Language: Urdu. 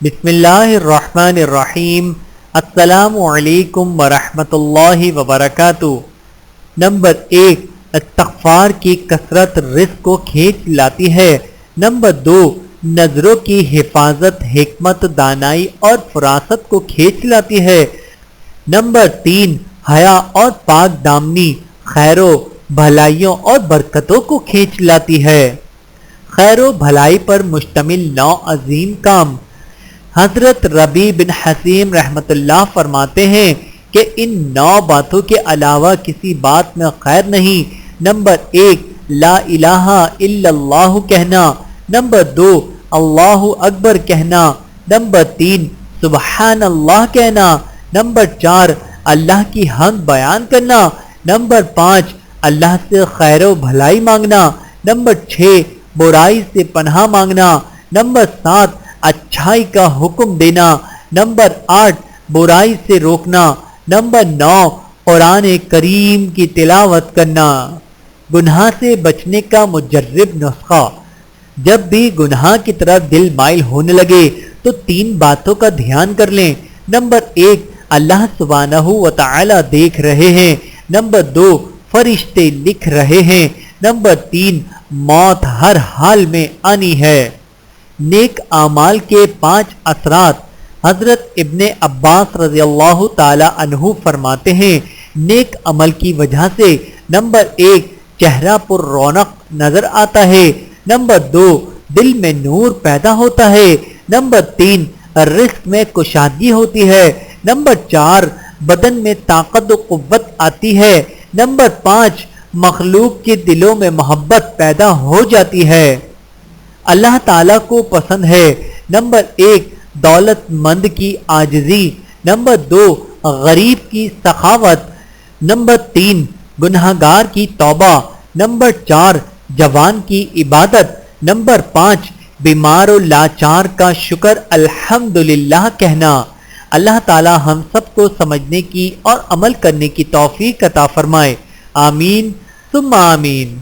بسم اللہ الرحمن الرحیم۔ السلام علیکم ورحمۃ اللہ وبرکاتہ۔ نمبر 1، استغفار کی کثرت رزق کو کھینچ لاتی ہے۔ نمبر 2، نظروں کی حفاظت حکمت دانائی اور فراست کو کھینچ لاتی ہے۔ نمبر 3، حیا اور پاک دامنی خیر و بھلائیوں اور برکتوں کو کھینچ لاتی ہے۔ خیر و بھلائی پر مشتمل 9 عظیم کام۔ حضرت ربیع بن حسیم رحمۃ اللہ فرماتے ہیں کہ ان 9 باتوں کے علاوہ کسی بات میں خیر نہیں۔ نمبر 1، لا الہ الا اللہ کہنا۔ نمبر 2، اللہ اکبر کہنا۔ نمبر 3، سبحان اللہ کہنا۔ نمبر 4، اللہ کی حمد بیان کرنا۔ نمبر 5، اللہ سے خیر و بھلائی مانگنا۔ نمبر 6، برائی سے پناہ مانگنا۔ نمبر 7، اچھائی کا حکم دینا۔ نمبر 8، برائی سے روکنا۔ نمبر 9، قرآن کریم کی تلاوت کرنا۔ گناہ سے بچنے کا مجرب نسخہ۔ جب بھی گناہ کی طرف دل مائل ہونے لگے تو 3 باتوں کا دھیان کر لیں۔ نمبر 1، اللہ سبحانہ و تعالی دیکھ رہے ہیں۔ نمبر 2، فرشتے لکھ رہے ہیں۔ نمبر 3، موت ہر حال میں آنی ہے۔ نیک اعمال کے 5 اثرات۔ حضرت ابن عباس رضی اللہ تعالی عنہ فرماتے ہیں، نیک عمل کی وجہ سے نمبر 1، چہرہ پر رونق نظر آتا ہے۔ نمبر 2، دل میں نور پیدا ہوتا ہے۔ نمبر 3، رزق میں کشادگی ہوتی ہے۔ نمبر 4، بدن میں طاقت و قوت آتی ہے۔ نمبر 5، مخلوق کے دلوں میں محبت پیدا ہو جاتی ہے۔ اللہ تعالیٰ کو پسند ہے۔ نمبر 1، دولت مند کی عاجزی۔ نمبر 2، غریب کی سخاوت۔ نمبر 3، گنہگار کی توبہ۔ نمبر 4، جوان کی عبادت۔ نمبر 5، بیمار و لاچار کا شکر الحمدللہ کہنا۔ اللہ تعالیٰ ہم سب کو سمجھنے کی اور عمل کرنے کی توفیق عطا فرمائے۔ آمین ثم آمین۔